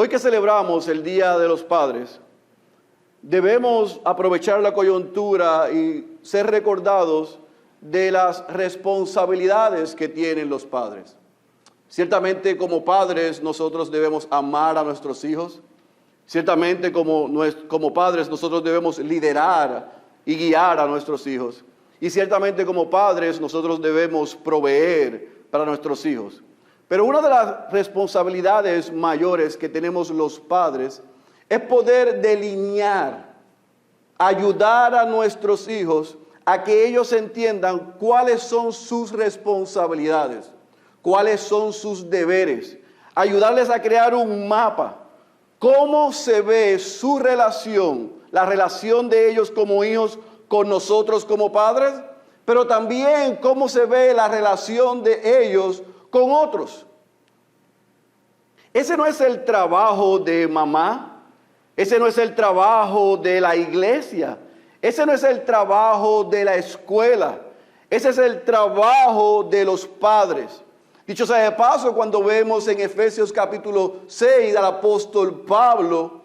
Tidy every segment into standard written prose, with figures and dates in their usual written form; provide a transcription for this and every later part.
Hoy que celebramos el Día de los Padres, debemos aprovechar la coyuntura y ser recordados de las responsabilidades que tienen los padres. Ciertamente como padres nosotros debemos amar a nuestros hijos. Ciertamente como padres nosotros debemos liderar y guiar a nuestros hijos. Y ciertamente como padres nosotros debemos proveer para nuestros hijos. Pero una de las responsabilidades mayores que tenemos los padres es poder delinear, ayudar a nuestros hijos a que ellos entiendan cuáles son sus responsabilidades, cuáles son sus deberes, ayudarles a crear un mapa, cómo se ve su relación, la relación de ellos como hijos con nosotros como padres, pero también cómo se ve la relación de ellos con otros. Ese no es el trabajo de mamá, ese no es el trabajo de la iglesia, ese no es el trabajo de la escuela, ese es el trabajo de los padres. Dicho sea de paso, cuando vemos en Efesios capítulo 6 al apóstol Pablo,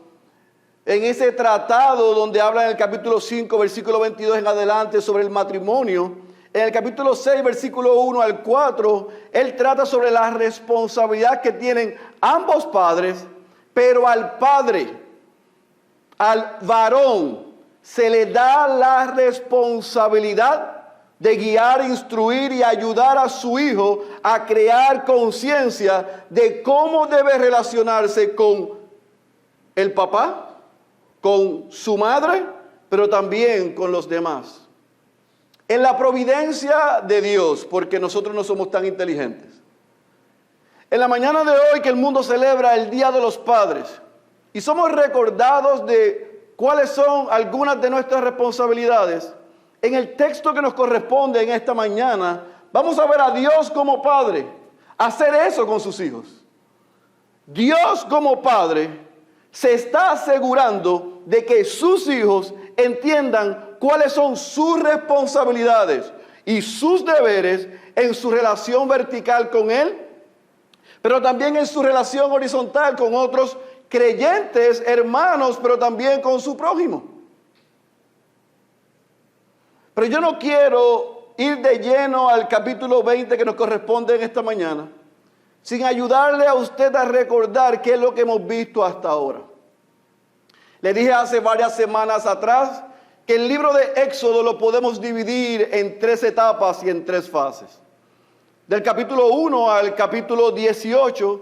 en ese tratado donde habla en el capítulo 5, versículo 22 en adelante sobre el matrimonio, en el capítulo 6, versículo 1 al 4, él trata sobre la responsabilidad que tienen ambos padres, pero al padre, al varón, se le da la responsabilidad de guiar, instruir y ayudar a su hijo a crear conciencia de cómo debe relacionarse con el papá, con su madre, pero también con los demás. En la providencia de Dios, porque nosotros no somos tan inteligentes. En la mañana de hoy que el mundo celebra el Día de los Padres y somos recordados de cuáles son algunas de nuestras responsabilidades, en el texto que nos corresponde en esta mañana, vamos a ver a Dios como Padre hacer eso con sus hijos. Dios como Padre se está asegurando de que sus hijos entiendan cuáles son sus responsabilidades y sus deberes en su relación vertical con Él, pero también en su relación horizontal con otros creyentes, hermanos, pero también con su prójimo. Pero yo no quiero ir de lleno al capítulo 20 que nos corresponde en esta mañana, sin ayudarle a usted a recordar qué es lo que hemos visto hasta ahora. Le dije hace varias semanas atrás que el libro de Éxodo lo podemos dividir en 3 etapas y en 3 fases. Del capítulo 1 al capítulo 18,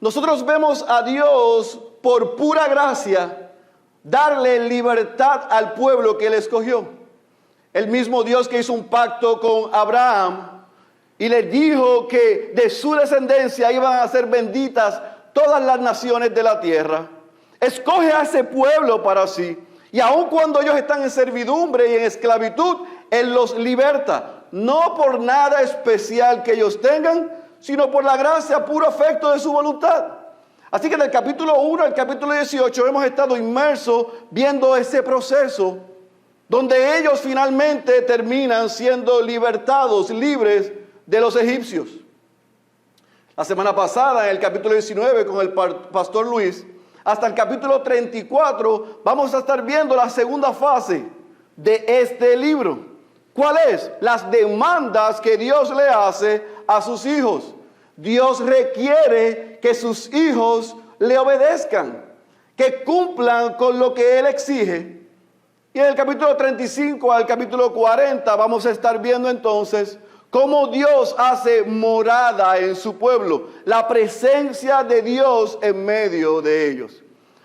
nosotros vemos a Dios por pura gracia darle libertad al pueblo que Él escogió. El mismo Dios que hizo un pacto con Abraham y le dijo que de su descendencia iban a ser benditas todas las naciones de la tierra. Escoge a ese pueblo para sí. Y aun cuando ellos están en servidumbre y en esclavitud, Él los liberta. No por nada especial que ellos tengan, sino por la gracia, puro afecto de su voluntad. Así que del capítulo 1 al capítulo 18 hemos estado inmersos viendo ese proceso donde ellos finalmente terminan siendo libertados, libres de los egipcios. La semana pasada, en el capítulo 19, con el pastor Luis, hasta el capítulo 34, vamos a estar viendo la segunda fase de este libro. ¿Cuál es? Las demandas que Dios le hace a sus hijos. Dios requiere que sus hijos le obedezcan, que cumplan con lo que Él exige. Y en el capítulo 35 al capítulo 40 vamos a estar viendo entonces cómo Dios hace morada en su pueblo, la presencia de Dios en medio de ellos.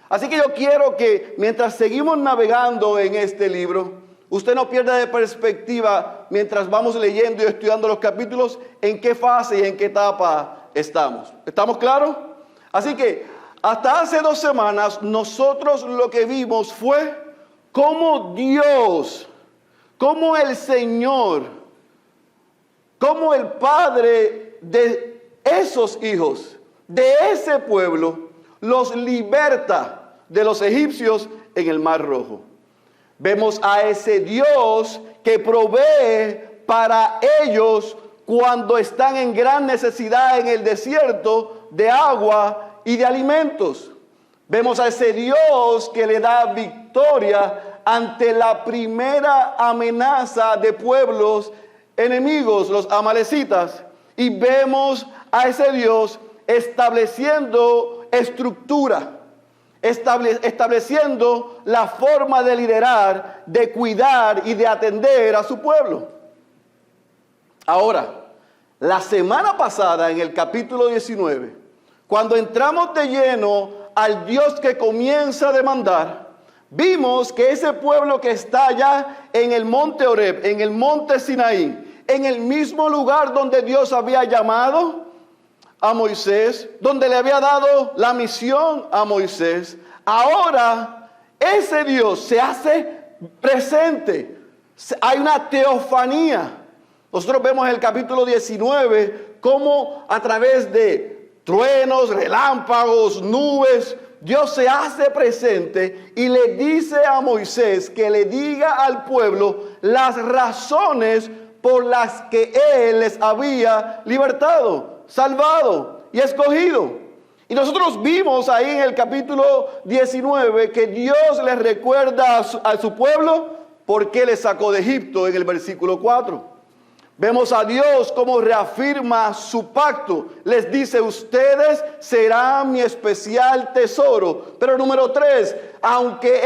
Así que yo quiero que mientras seguimos navegando en este libro, usted no pierda de perspectiva mientras vamos leyendo y estudiando los capítulos en qué fase y en qué etapa estamos. ¿Estamos claros? Así que hasta hace 2 semanas nosotros lo que vimos fue cómo Dios, cómo el Señor, cómo el Padre de esos hijos, de ese pueblo, los liberta de los egipcios en el Mar Rojo. Vemos a ese Dios que provee para ellos cuando están en gran necesidad en el desierto de agua y de alimentos. Vemos a ese Dios que le da victoria ante la primera amenaza de pueblos enemigos, los amalecitas. Y vemos a ese Dios estableciendo estructura, estableciendo la forma de liderar, de cuidar y de atender a su pueblo. Ahora, la semana pasada en el capítulo 19, cuando entramos de lleno al Dios que comienza a demandar, vimos que ese pueblo que está allá en el monte Horeb, en el monte Sinaí, en el mismo lugar donde Dios había llamado a Moisés, donde le había dado la misión a Moisés, ahora ese Dios se hace presente. Hay una teofanía. Nosotros vemos en el capítulo 19 cómo a través de truenos, relámpagos, nubes, Dios se hace presente y le dice a Moisés que le diga al pueblo las razones por las que Él les había libertado, salvado y escogido. Y nosotros vimos ahí en el capítulo 19 que Dios les recuerda a su pueblo por qué les sacó de Egipto en el versículo 4. Vemos a Dios como reafirma su pacto. Les dice, ustedes serán mi especial tesoro. Pero número 3, aunque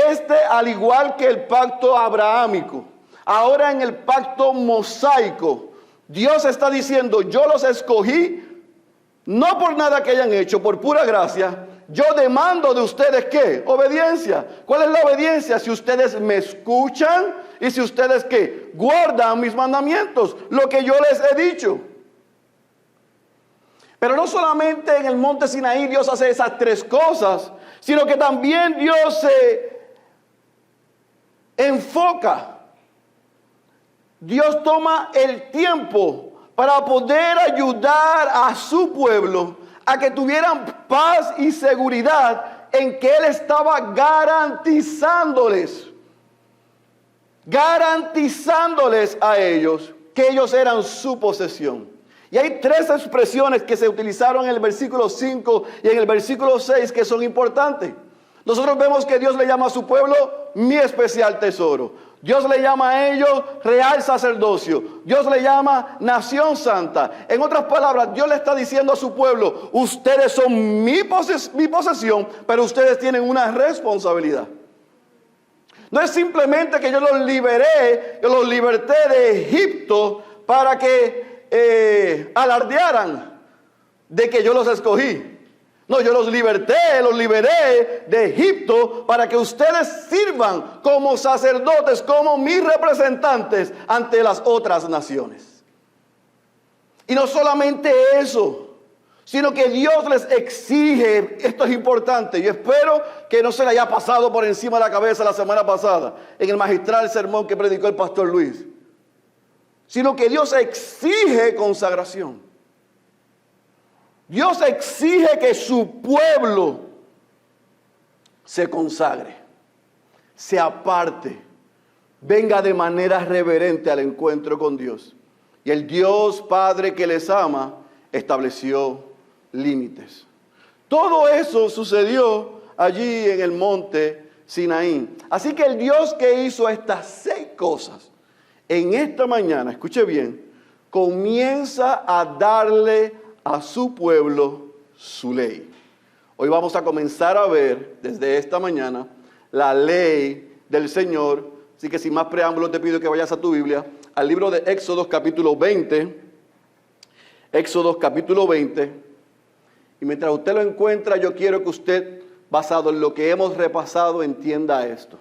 al igual que el pacto abrahámico, ahora en el pacto mosaico, Dios está diciendo, yo los escogí, no por nada que hayan hecho, por pura gracia. Yo demando de ustedes, ¿qué? Obediencia. ¿Cuál es la obediencia? Si ustedes me escuchan y si ustedes, ¿qué? Guardan mis mandamientos, lo que yo les he dicho. Pero no solamente en el monte Sinaí Dios hace esas 3 cosas, sino que también Dios se enfoca. Dios toma el tiempo para poder ayudar a su pueblo a que tuvieran paz y seguridad en que Él estaba garantizándoles a ellos que ellos eran su posesión. Y hay 3 expresiones que se utilizaron en el versículo 5 y en el versículo 6 que son importantes. Nosotros vemos que Dios le llama a su pueblo mi especial tesoro. Dios le llama a ellos real sacerdocio. Dios le llama nación santa. En otras palabras, Dios le está diciendo a su pueblo, ustedes son mi posesión, pero ustedes tienen una responsabilidad. No es simplemente que yo los liberté de Egipto para que alardearan de que yo los escogí. No, yo los liberé de Egipto para que ustedes sirvan como sacerdotes, como mis representantes ante las otras naciones. Y no solamente eso, sino que Dios les exige, esto es importante, yo espero que no se le haya pasado por encima de la cabeza la semana pasada, en el magistral sermón que predicó el pastor Luis, sino que Dios exige consagración. Dios exige que su pueblo se consagre, se aparte, venga de manera reverente al encuentro con Dios. Y el Dios Padre que les ama estableció límites. Todo eso sucedió allí en el monte Sinaí. Así que el Dios que hizo estas 6 cosas, en esta mañana, escuche bien, comienza a darle a su pueblo su ley. Hoy vamos a comenzar a ver desde esta mañana la ley del Señor. Así que sin más preámbulos te pido que vayas a tu Biblia, al libro de Éxodo capítulo 20. Éxodo capítulo 20. Y mientras usted lo encuentra, yo quiero que usted, basado en lo que hemos repasado, entienda esto.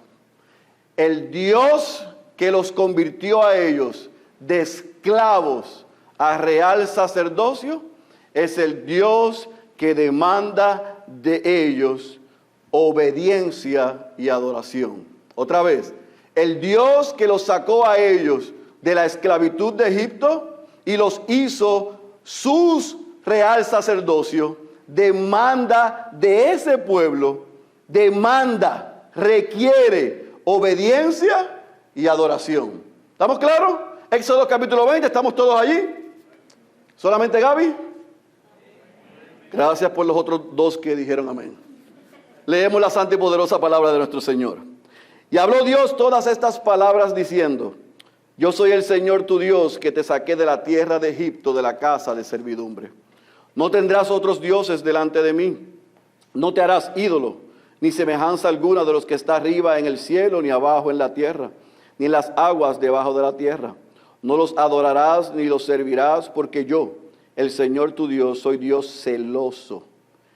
El Dios que los convirtió a ellos de esclavos a real sacerdocio es el Dios que demanda de ellos obediencia y adoración. Otra vez, el Dios que los sacó a ellos de la esclavitud de Egipto y los hizo sus real sacerdocio, demanda de ese pueblo, requiere obediencia y adoración. ¿Estamos claros? Éxodo capítulo 20, ¿estamos todos allí? ¿Solamente Gaby? Gracias por los otros 2 que dijeron amén. Leemos la santa y poderosa palabra de nuestro Señor. Y habló Dios todas estas palabras diciendo: yo soy el Señor tu Dios, que te saqué de la tierra de Egipto, de la casa de servidumbre. No tendrás otros dioses delante de mí. No te harás ídolo, ni semejanza alguna de los que está arriba en el cielo, ni abajo en la tierra, ni en las aguas debajo de la tierra. No los adorarás ni los servirás, porque yo, el Señor tu Dios, soy Dios celoso,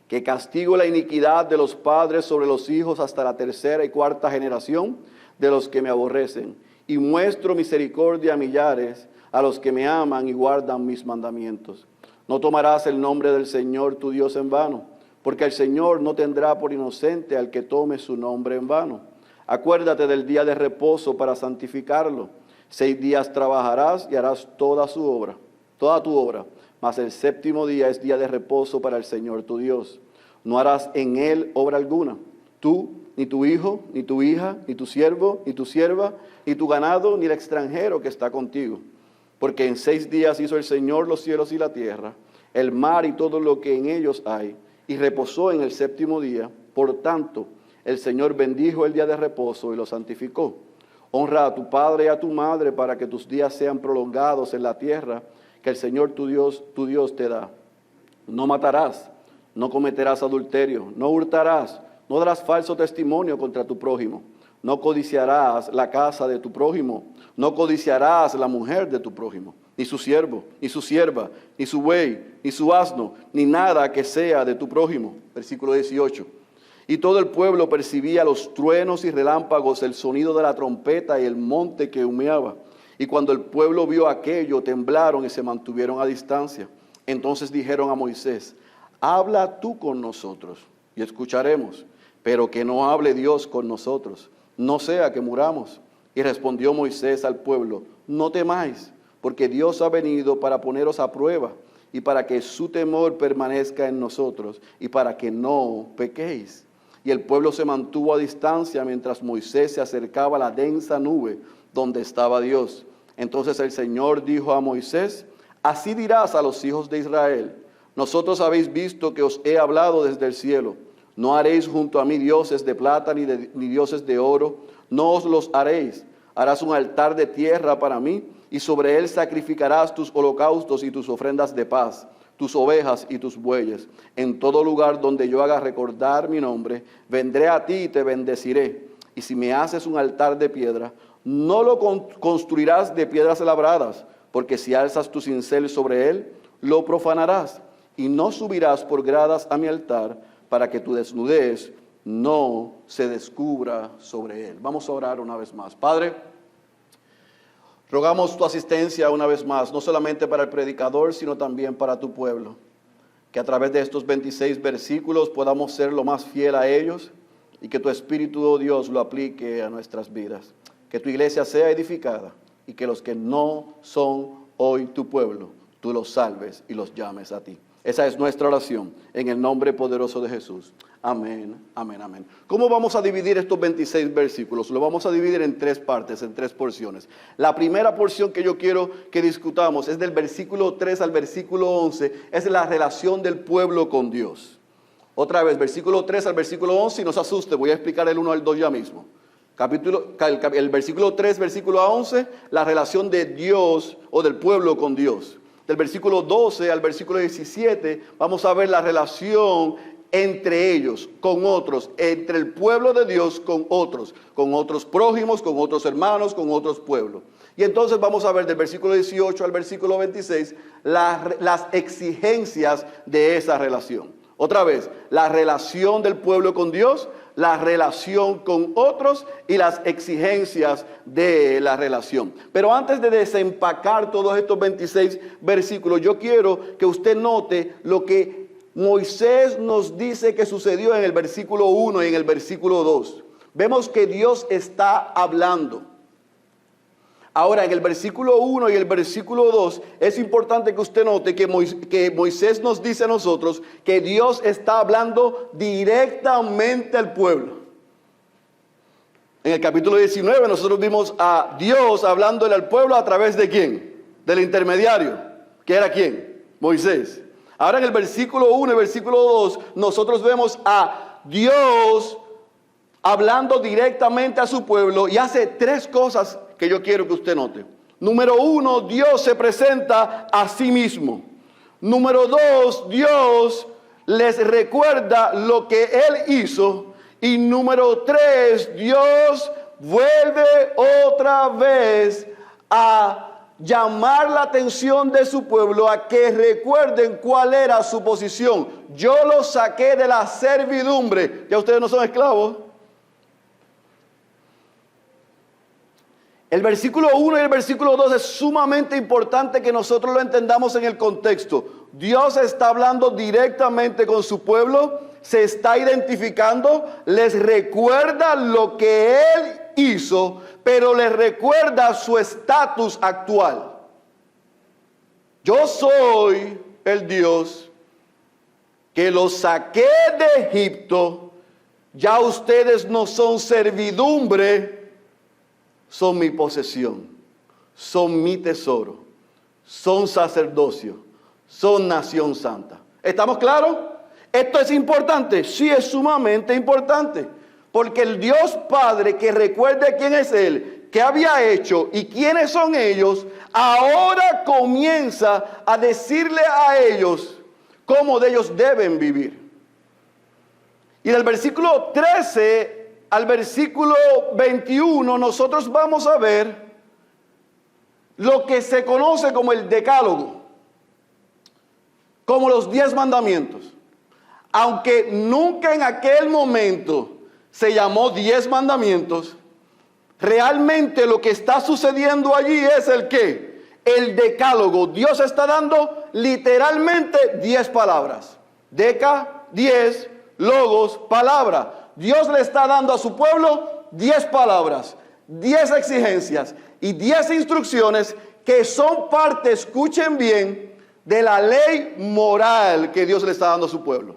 que castigo la iniquidad de los padres sobre los hijos hasta la tercera y cuarta generación de los que me aborrecen, y muestro misericordia a millares, a los que me aman y guardan mis mandamientos. No tomarás el nombre del Señor tu Dios en vano, porque el Señor no tendrá por inocente al que tome su nombre en vano. Acuérdate del día de reposo para santificarlo. 6 días trabajarás y harás toda tu obra, mas el séptimo día es día de reposo para el Señor tu Dios. No harás en él obra alguna, tú, ni tu hijo, ni tu hija, ni tu siervo, ni tu sierva, ni tu ganado, ni el extranjero que está contigo. Porque en 6 días hizo el Señor los cielos y la tierra, el mar y todo lo que en ellos hay, y reposó en el séptimo día. Por tanto, el Señor bendijo el día de reposo y lo santificó. Honra a tu padre y a tu madre para que tus días sean prolongados en la tierra que el Señor tu Dios te da. No matarás, no cometerás adulterio, no hurtarás, no darás falso testimonio contra tu prójimo, no codiciarás la casa de tu prójimo, no codiciarás la mujer de tu prójimo, ni su siervo, ni su sierva, ni su buey, ni su asno, ni nada que sea de tu prójimo. Versículo 18. Y todo el pueblo percibía los truenos y relámpagos, el sonido de la trompeta y el monte que humeaba. Y cuando el pueblo vio aquello, temblaron y se mantuvieron a distancia. Entonces dijeron a Moisés: habla tú con nosotros y escucharemos, pero que no hable Dios con nosotros, no sea que muramos. Y respondió Moisés al pueblo: no temáis, porque Dios ha venido para poneros a prueba, y para que su temor permanezca en nosotros, y para que no pequéis. Y el pueblo se mantuvo a distancia mientras Moisés se acercaba a la densa nube donde estaba Dios. Entonces el Señor dijo a Moisés: así dirás a los hijos de Israel: nosotros habéis visto que os he hablado desde el cielo. No haréis junto a mí dioses de plata ni dioses de oro, no os los haréis. Harás un altar de tierra para mí, y sobre él sacrificarás tus holocaustos y tus ofrendas de paz, tus ovejas y tus bueyes. En todo lugar donde yo haga recordar mi nombre, vendré a ti y te bendeciré. Y si me haces un altar de piedra, no lo construirás de piedras labradas, porque si alzas tu cincel sobre él, lo profanarás. Y no subirás por gradas a mi altar, para que tu desnudez no se descubra sobre él. Vamos a orar una vez más. Padre, rogamos tu asistencia una vez más, no solamente para el predicador, sino también para tu pueblo. Que a través de estos 26 versículos podamos ser lo más fiel a ellos, y que tu Espíritu, oh Dios, lo aplique a nuestras vidas. Que tu iglesia sea edificada, y que los que no son hoy tu pueblo, tú los salves y los llames a ti. Esa es nuestra oración, en el nombre poderoso de Jesús. Amén, amén, amén. ¿Cómo vamos a dividir estos 26 versículos? Lo vamos a dividir en 3 partes, en 3 porciones. La primera porción que yo quiero que discutamos es del versículo 3 al versículo 11, es la relación del pueblo con Dios. Otra vez, versículo 3 al versículo 11, y no se asuste, voy a explicar el 1 al 2 ya mismo. El versículo 3, versículo 11, la relación de Dios o del pueblo con Dios. Del versículo 12 al versículo 17 vamos a ver la relación entre ellos, con otros, entre el pueblo de Dios con otros prójimos, con otros hermanos, con otros pueblos. Y entonces vamos a ver del versículo 18 al versículo 26 las exigencias de esa relación. Otra vez, la relación del pueblo con Dios, la relación con otros y las exigencias de la relación. Pero antes de desempacar todos estos 26 versículos, yo quiero que usted note lo que Moisés nos dice que sucedió en el versículo 1 y en el versículo 2. Vemos que Dios está hablando. Ahora, en el versículo 1 y el versículo 2, es importante que usted note que Moisés nos dice a nosotros que Dios está hablando directamente al pueblo. En el capítulo 19 nosotros vimos a Dios hablándole al pueblo a través de ¿quién? Del intermediario. ¿Que era quién? Moisés. Ahora en el versículo 1 y versículo 2 nosotros vemos a Dios hablando directamente a su pueblo y hace tres cosas que yo quiero que usted note. Número uno, Dios se presenta a sí mismo. Número dos, Dios les recuerda lo que Él hizo. Y número tres, Dios vuelve otra vez a llamar la atención de su pueblo a que recuerden cuál era su posición. Yo los saqué de la servidumbre. Ya ustedes no son esclavos. El versículo 1 y el versículo 2 es sumamente importante que nosotros lo entendamos en el contexto. Dios está hablando directamente con su pueblo, se está identificando, les recuerda lo que Él hizo, pero les recuerda su estatus actual. Yo soy el Dios que los saqué de Egipto, ya ustedes no son servidumbre, son mi posesión, son mi tesoro, son sacerdocio, son nación santa. ¿Estamos claros? ¿Esto es importante? Sí, es sumamente importante. Porque el Dios Padre que recuerde quién es Él, qué había hecho y quiénes son ellos, ahora comienza a decirle a ellos cómo de ellos deben vivir. Y del versículo 13 al versículo 21 nosotros vamos a ver lo que se conoce como el decálogo, como los 10 mandamientos. Aunque nunca en aquel momento se llamó 10 mandamientos, realmente lo que está sucediendo allí es el ¿qué? El decálogo. Dios está dando literalmente 10 palabras. Deca, 10, logos, palabra. Dios le está dando a su pueblo 10 palabras, 10 exigencias y 10 instrucciones que son parte, escuchen bien, de la ley moral que Dios le está dando a su pueblo.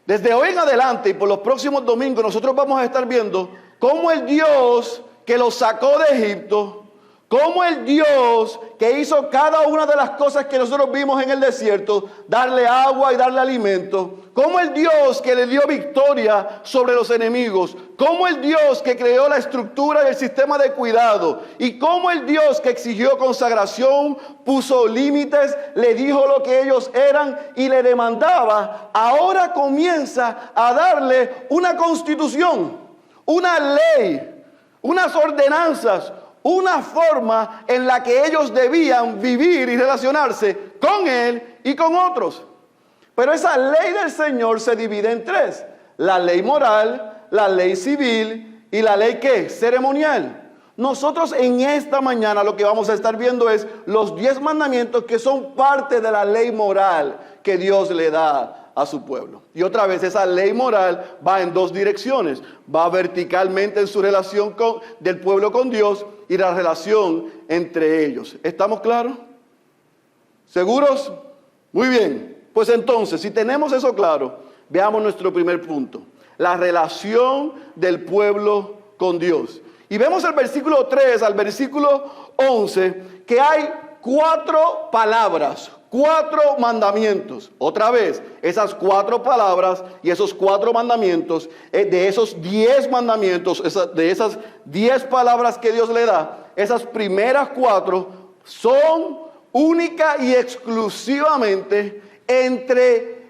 Desde hoy en adelante y por los próximos domingos nosotros vamos a estar viendo cómo el Dios que los sacó de Egipto, cómo el Dios que hizo cada una de las cosas que nosotros vimos en el desierto, darle agua y darle alimento, cómo el Dios que le dio victoria sobre los enemigos, cómo el Dios que creó la estructura del sistema de cuidado y cómo el Dios que exigió consagración, puso límites, le dijo lo que ellos eran y le demandaba, ahora comienza a darle una constitución, una ley, unas ordenanzas, una forma en la que ellos debían vivir y relacionarse con Él y con otros. Pero esa ley del Señor se divide en tres: la ley moral, la ley civil y la ley ¿qué? Ceremonial. Nosotros en esta mañana lo que vamos a estar viendo es los 10 mandamientos que son parte de la ley moral que Dios le da a su pueblo. Y otra vez esa ley moral va en dos direcciones. Va verticalmente en su relación del pueblo con Dios y la relación entre ellos. ¿Estamos claros? ¿Seguros? Muy bien. Pues entonces, si tenemos eso claro, veamos nuestro primer punto. La relación del pueblo con Dios. Y vemos el versículo 3 al versículo 11 que hay 4 palabras, 4 mandamientos. Otra vez, esas 4 palabras y esos 4 mandamientos, de esos 10 mandamientos, de esas 10 palabras que Dios le da, esas primeras 4 son única y exclusivamente entre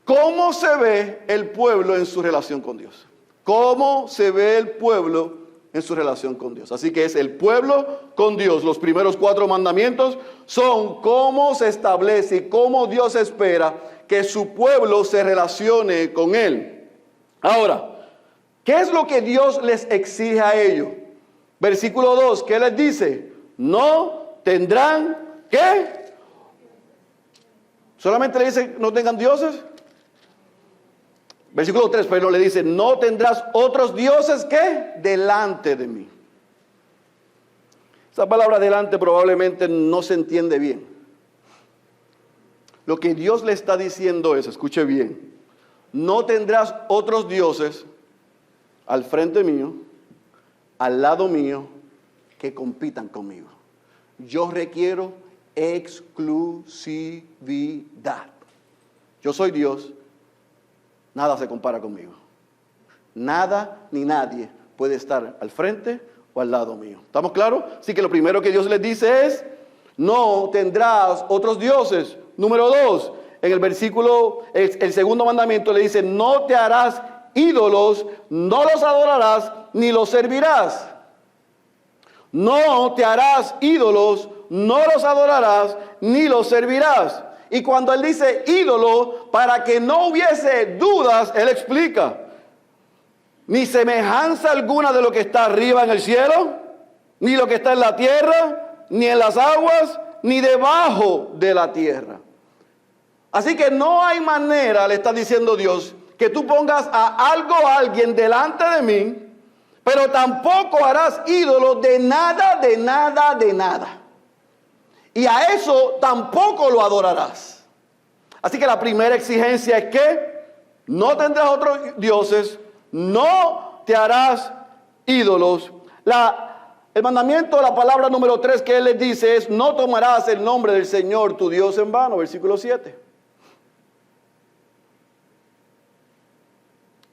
cómo se ve el pueblo en su relación con Dios. Cómo se ve el pueblo en su relación con Dios. Así que es el pueblo con Dios. Los primeros 4 mandamientos son cómo se establece y cómo Dios espera que su pueblo se relacione con Él. Ahora, ¿qué es lo que Dios les exige a ellos? Versículo 2, ¿qué les dice? No tendrán, ¿qué? Solamente le dice, no tengan dioses. Versículo 3, pero le dice, no tendrás otros dioses que delante de mí. Esa palabra delante probablemente no se entiende bien. Lo que Dios le está diciendo es, escuche bien, no tendrás otros dioses al frente mío, al lado mío, que compitan conmigo. Yo requiero exclusividad. Yo soy Dios nada se compara conmigo. Nada ni nadie puede estar al frente o al lado mío. ¿Estamos claros? Así que lo primero que Dios les dice es, no tendrás otros dioses. Número 2, en el versículo, el segundo mandamiento le dice, no te harás ídolos, no los adorarás, ni los servirás. No te harás ídolos, no los adorarás, ni los servirás. Y cuando él dice ídolo, para que no hubiese dudas, él explica, ni semejanza alguna de lo que está arriba en el cielo, ni lo que está en la tierra, ni en las aguas, ni debajo de la tierra. Así que no hay manera, le está diciendo Dios, que tú pongas a algo o a alguien delante de mí, pero tampoco harás ídolos de nada, de nada, de nada. Y a eso tampoco lo adorarás. Así que la primera exigencia es que no tendrás otros dioses, no te harás ídolos. El mandamiento, la palabra número 3 que él les dice es, no tomarás el nombre del Señor tu Dios en vano, versículo 7.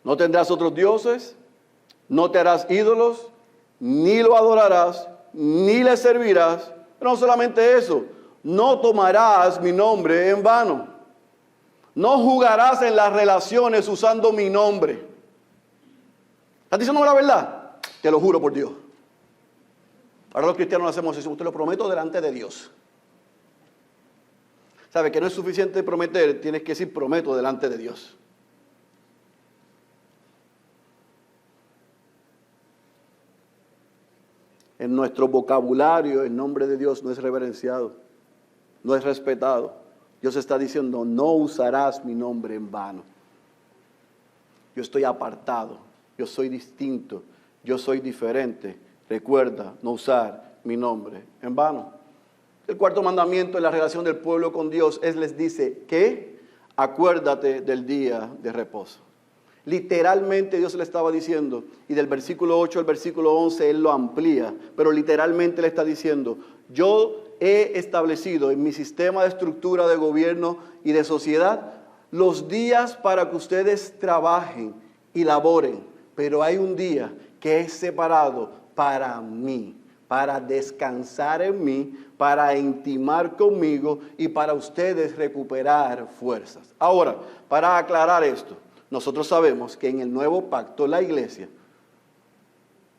No tendrás otros dioses, no te harás ídolos, ni lo adorarás, ni le servirás. Pero no solamente eso, no tomarás mi nombre en vano. No jugarás en las relaciones usando mi nombre. ¿Estás diciendo la verdad? Te lo juro por Dios. Ahora los cristianos hacemos eso, te lo prometo delante de Dios. ¿Sabe que no es suficiente prometer? Tienes que decir prometo delante de Dios. En nuestro vocabulario el nombre de Dios no es reverenciado, no es respetado. Dios está diciendo, no usarás mi nombre en vano. Yo estoy apartado, yo soy distinto, yo soy diferente. Recuerda no usar mi nombre en vano. El cuarto mandamiento en la relación del pueblo con Dios les dice que acuérdate del día de reposo. Literalmente Dios le estaba diciendo, y del versículo 8 al versículo 11 Él lo amplía, pero literalmente le está diciendo, yo he establecido en mi sistema de estructura de gobierno y de sociedad los días para que ustedes trabajen y laboren, pero hay un día que es separado para mí, para descansar en mí, para intimar conmigo y para ustedes recuperar fuerzas. Ahora, para aclarar esto, nosotros sabemos que en el nuevo pacto la iglesia,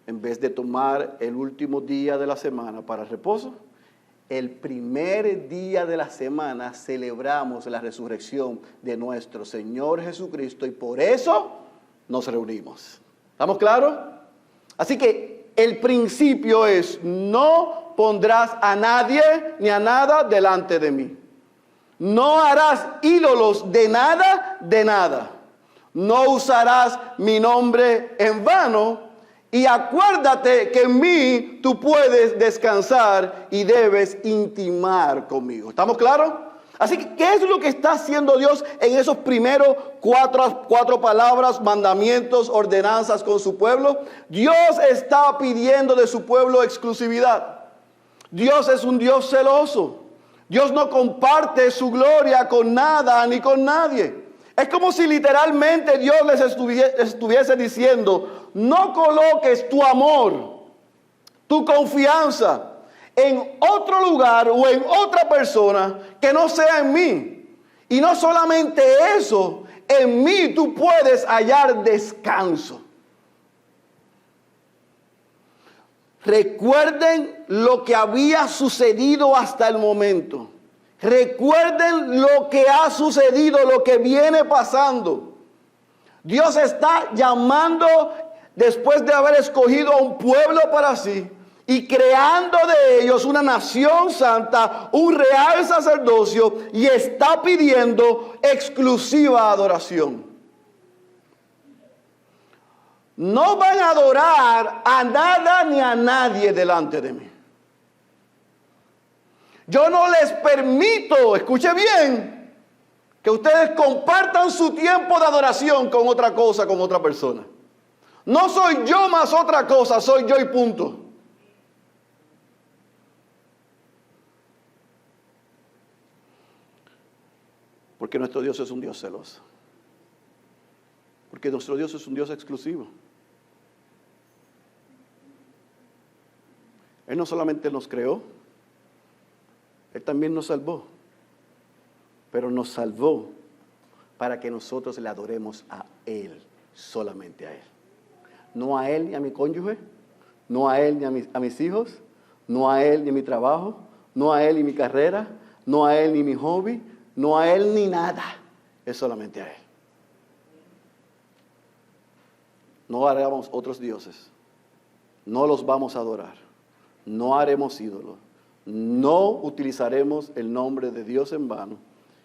en vez de tomar el último día de la semana para reposo, el primer día de la semana celebramos la resurrección de nuestro Señor Jesucristo y por eso nos reunimos. ¿Estamos claros? Así que el principio es, no pondrás a nadie ni a nada delante de mí. No harás ídolos de nada, de nada. No usarás mi nombre en vano y acuérdate que en mí tú puedes descansar y debes intimar conmigo. ¿Estamos claros? Así que, ¿qué es lo que está haciendo Dios en esos primeros cuatro palabras, mandamientos, ordenanzas con su pueblo? Dios está pidiendo de su pueblo exclusividad. Dios es un Dios celoso. Dios no comparte su gloria con nada ni con nadie. Es como si literalmente Dios les estuviese diciendo, no coloques tu amor, tu confianza en otro lugar o en otra persona que no sea en mí. Y no solamente eso, en mí tú puedes hallar descanso. Recuerden lo que había sucedido hasta el momento. Recuerden lo que ha sucedido, lo que viene pasando. Dios está llamando, después de haber escogido a un pueblo para sí, y creando de ellos una nación santa, un real sacerdocio, y está pidiendo exclusiva adoración. No van a adorar a nada ni a nadie delante de mí. Yo no les permito, escuche bien, que ustedes compartan su tiempo de adoración con otra cosa, con otra persona. No soy yo más otra cosa, soy yo y punto. Porque nuestro Dios es un Dios celoso. Porque nuestro Dios es un Dios exclusivo. Él no solamente nos creó, Él también nos salvó. Pero nos salvó para que nosotros le adoremos a Él, solamente a Él. No a Él ni a mi cónyuge, no a Él ni a mis hijos, no a Él ni a mi trabajo, no a Él ni mi carrera, no a Él ni mi hobby, no a Él ni nada. Es solamente a Él. No haremos otros dioses. No los vamos a adorar. No haremos ídolos. No utilizaremos el nombre de Dios en vano.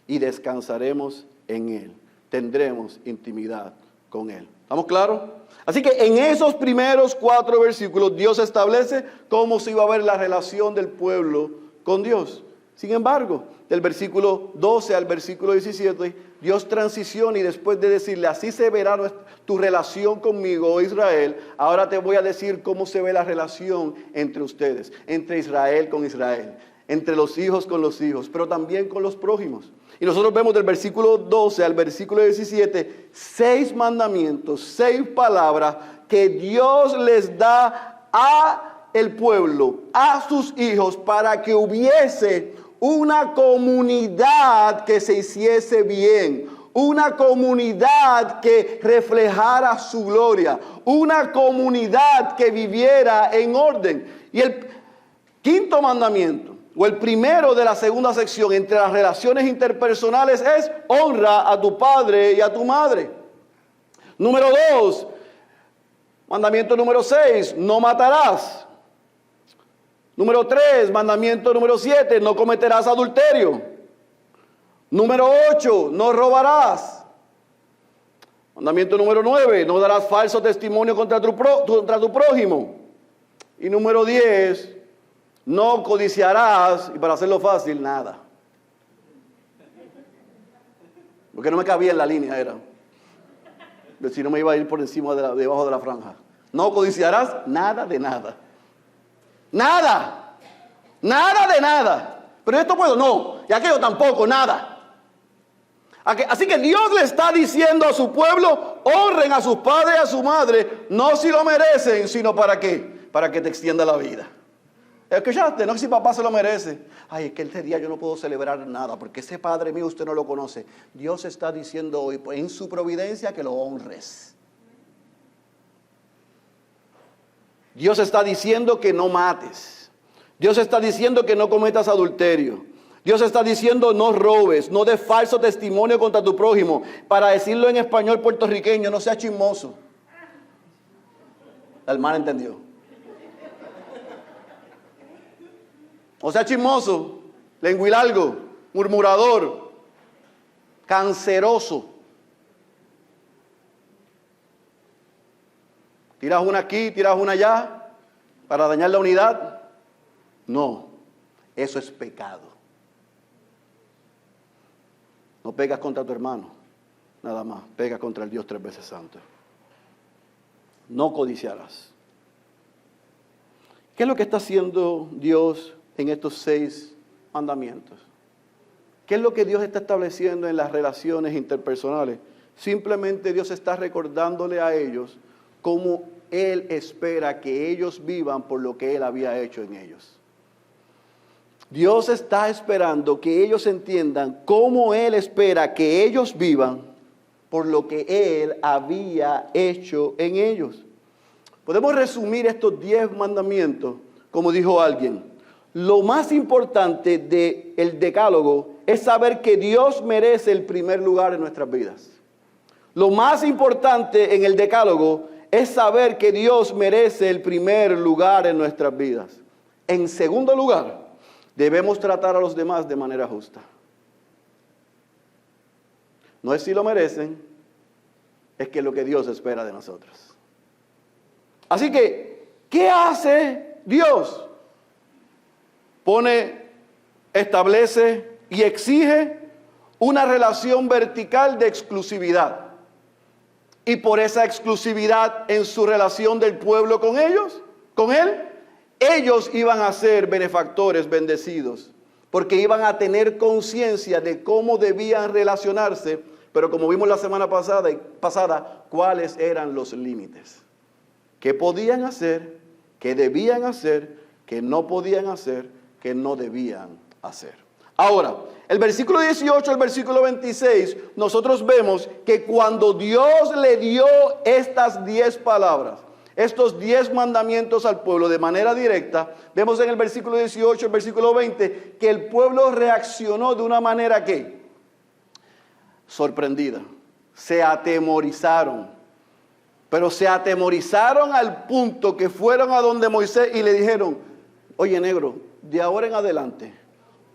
Y descansaremos en Él. Tendremos intimidad con Él. ¿Estamos claros? Así que en esos primeros 4 versículos Dios establece cómo se iba a ver la relación del pueblo con Dios. Sin embargo, del versículo 12 al versículo 17, Dios transiciona y después de decirle, así se verá tu relación conmigo, oh Israel, ahora te voy a decir cómo se ve la relación entre ustedes, entre Israel con Israel, entre los hijos con los hijos, pero también con los prójimos. Y nosotros vemos del versículo 12 al versículo 17, 6 mandamientos, 6 palabras que Dios les da a el pueblo, a sus hijos, para que hubiese una comunidad que se hiciese bien, una comunidad que reflejara su gloria, una comunidad que viviera en orden. Y el quinto mandamiento, o el primero de la segunda sección entre las relaciones interpersonales, es honra a tu padre y a tu madre. Número 2, mandamiento número 6, no matarás. Número 3, mandamiento número 7, no cometerás adulterio. Número 8, no robarás. Mandamiento número 9, no darás falso testimonio contra tu prójimo. Y número 10, no codiciarás, y para hacerlo fácil, nada. Porque no me cabía en la línea, era. Si no me iba a ir por encima, debajo de la franja. No codiciarás nada de nada. Nada, nada de nada. Pero esto puedo, no, y aquello tampoco, nada. Así que Dios le está diciendo a su pueblo, honren a sus padres y a su madre, no si lo merecen, sino ¿para qué? Para que te extienda la vida. ¿Escuchaste? No si papá se lo merece. Ay, es que este día yo no puedo celebrar nada, porque ese padre mío usted no lo conoce. Dios está diciendo hoy, en su providencia, que lo honres. Dios está diciendo que no mates. Dios está diciendo que no cometas adulterio. Dios está diciendo no robes, no des falso testimonio contra tu prójimo. Para decirlo en español puertorriqueño, no seas chismoso. El mal entendió. O sea chismoso, lenguilargo, murmurador, canceroso. ¿Tiras una aquí, tiras una allá para dañar la unidad? No, eso es pecado. No pegas contra tu hermano, nada más, pegas contra el Dios 3 veces santo. No codiciarás. ¿Qué es lo que está haciendo Dios en estos 6 mandamientos? ¿Qué es lo que Dios está estableciendo en las relaciones interpersonales? Simplemente Dios está recordándole a ellos cómo Él espera que ellos vivan por lo que Él había hecho en ellos. Dios está esperando que ellos entiendan cómo Él espera que ellos vivan por lo que Él había hecho en ellos. Podemos resumir estos 10 mandamientos, como dijo alguien. Lo más importante del decálogo es saber que Dios merece el primer lugar en nuestras vidas. Lo más importante en el decálogo es saber que Dios merece el primer lugar en nuestras vidas. En segundo lugar, debemos tratar a los demás de manera justa. No es si lo merecen, es que lo que Dios espera de nosotros. Así que, ¿qué hace Dios? Establece y exige una relación vertical de exclusividad. Y por esa exclusividad en su relación del pueblo con ellos, con Él, ellos iban a ser benefactores bendecidos, porque iban a tener conciencia de cómo debían relacionarse Pero como vimos la semana pasada, ¿cuáles eran los límites? ¿Qué podían hacer? ¿Qué debían hacer? ¿Qué no podían hacer? ¿Qué no debían hacer? Ahora, el versículo 18 al versículo 26, nosotros vemos que cuando Dios le dio estas 10 palabras, estos 10 mandamientos al pueblo de manera directa, vemos en el versículo 18, el versículo 20, que el pueblo reaccionó de una manera que sorprendida. Se atemorizaron. Pero se atemorizaron al punto que fueron a donde Moisés y le dijeron: oye, negro, de ahora en adelante,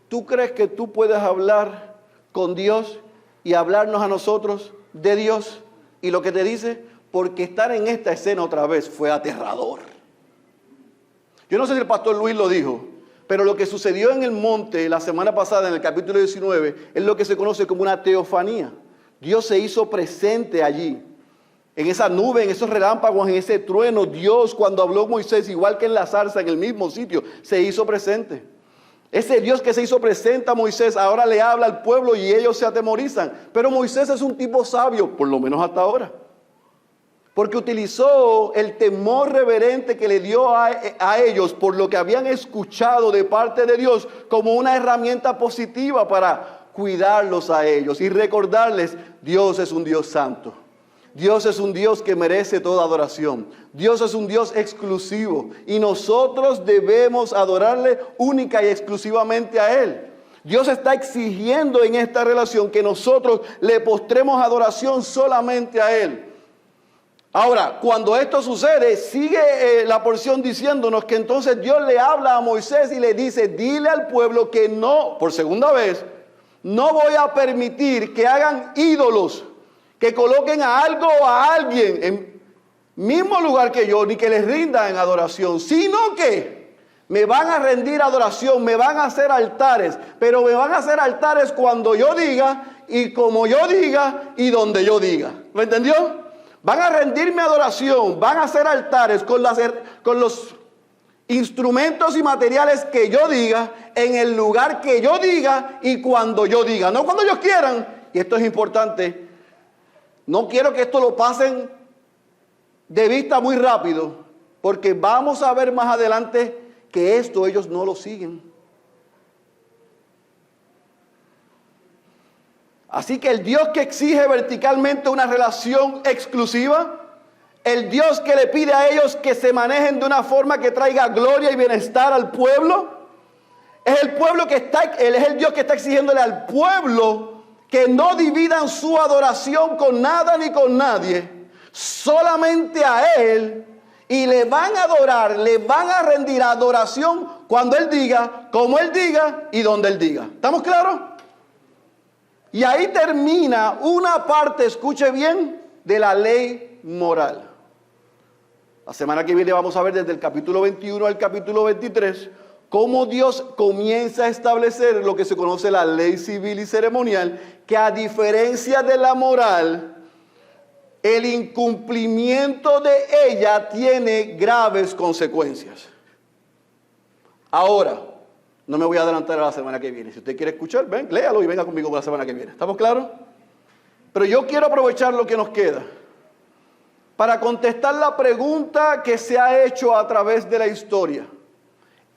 ¿tú crees que tú puedes hablar con Dios y hablarnos a nosotros de Dios y lo que te dice? Porque estar en esta escena otra vez fue aterrador. Yo no sé si el pastor Luis lo dijo, pero lo que sucedió en el monte la semana pasada, en el capítulo 19, es lo que se conoce como una teofanía. Dios se hizo presente allí. En esa nube, en esos relámpagos, en ese trueno, Dios, cuando habló Moisés, igual que en la zarza, en el mismo sitio, se hizo presente. Ese Dios que se hizo presente a Moisés, ahora le habla al pueblo y ellos se atemorizan. Pero Moisés es un tipo sabio, por lo menos hasta ahora. Porque utilizó el temor reverente que le dio a ellos por lo que habían escuchado de parte de Dios como una herramienta positiva para cuidarlos a ellos y recordarles: Dios es un Dios santo. Dios es un Dios que merece toda adoración. Dios es un Dios exclusivo y nosotros debemos adorarle única y exclusivamente a Él. Dios está exigiendo en esta relación que nosotros le postremos adoración solamente a Él. Ahora, cuando esto sucede, sigue la porción diciéndonos que entonces Dios le habla a Moisés y le dice: dile al pueblo que no, por segunda vez, no voy a permitir que hagan ídolos, que coloquen a algo o a alguien en mismo lugar que yo, ni que les rindan en adoración, sino que me van a rendir adoración, me van a hacer altares, pero me van a hacer altares cuando yo diga y como yo diga y donde yo diga. ¿Me entendió? Van a rendirme adoración, van a hacer altares con los instrumentos y materiales que yo diga, en el lugar que yo diga y cuando yo diga, no cuando ellos quieran. Y esto es importante. No quiero que esto lo pasen de vista muy rápido, porque vamos a ver más adelante que esto ellos no lo siguen. Así que el Dios que exige verticalmente una relación exclusiva, el Dios que le pide a ellos que se manejen de una forma que traiga gloria y bienestar al pueblo, es el Dios que está exigiéndole al pueblo que no dividan su adoración con nada ni con nadie, solamente a Él, y le van a adorar, le van a rendir adoración cuando Él diga, como Él diga y donde Él diga. ¿Estamos claros? Y ahí termina una parte, escuche bien, de la ley moral. La semana que viene vamos a ver desde el capítulo 21 al capítulo 23 cómo Dios comienza a establecer lo que se conoce la ley civil y ceremonial, que a diferencia de la moral, el incumplimiento de ella tiene graves consecuencias. Ahora, no me voy a adelantar a la semana que viene. Si usted quiere escuchar, ven, léalo y venga conmigo la semana que viene. ¿Estamos claros? Pero yo quiero aprovechar lo que nos queda para contestar la pregunta que se ha hecho a través de la historia.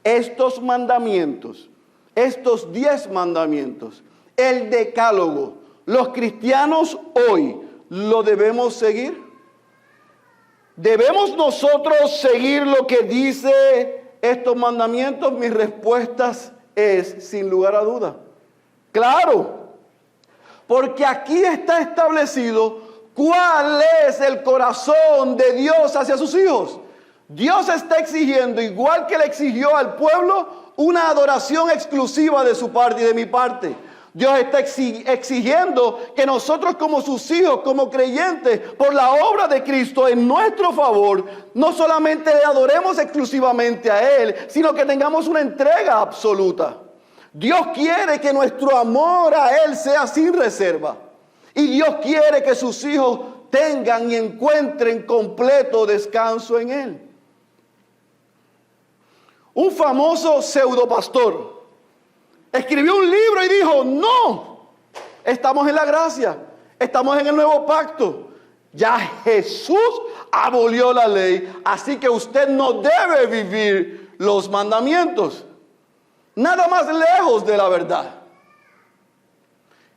Estos mandamientos, estos 10 mandamientos, el decálogo, los cristianos hoy, ¿lo debemos seguir? ¿Debemos nosotros seguir lo que dice estos mandamientos? Mi respuesta es, sin lugar a duda, claro, porque aquí está establecido cuál es el corazón de Dios hacia sus hijos. Dios está exigiendo, igual que le exigió al pueblo, una adoración exclusiva de su parte y de mi parte. Dios está exigiendo que nosotros como sus hijos, como creyentes, por la obra de Cristo en nuestro favor, no solamente le adoremos exclusivamente a Él, sino que tengamos una entrega absoluta. Dios quiere que nuestro amor a Él sea sin reserva. Y Dios quiere que sus hijos tengan y encuentren completo descanso en Él. Un famoso pseudopastor escribió un libro y dijo: no, estamos en la gracia. Estamos en el nuevo pacto. Ya Jesús abolió la ley, así que usted no debe vivir los mandamientos. Nada más lejos de la verdad.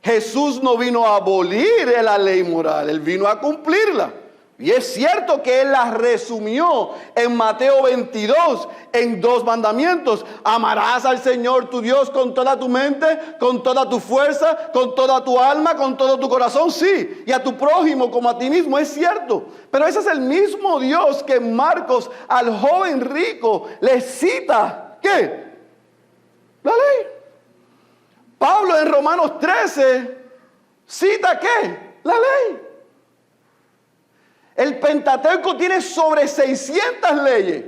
Jesús no vino a abolir la ley moral, Él vino a cumplirla. Y es cierto que Él la resumió en Mateo 22 en 2 mandamientos. Amarás al Señor tu Dios con toda tu mente, con toda tu fuerza, con toda tu alma, con todo tu corazón, sí. Y a tu prójimo como a ti mismo, es cierto. Pero ese es el mismo Dios que Marcos al joven rico le cita. ¿Qué? La ley. Pablo en Romanos 13 cita ¿qué? La ley. El Pentateuco tiene sobre 600 leyes.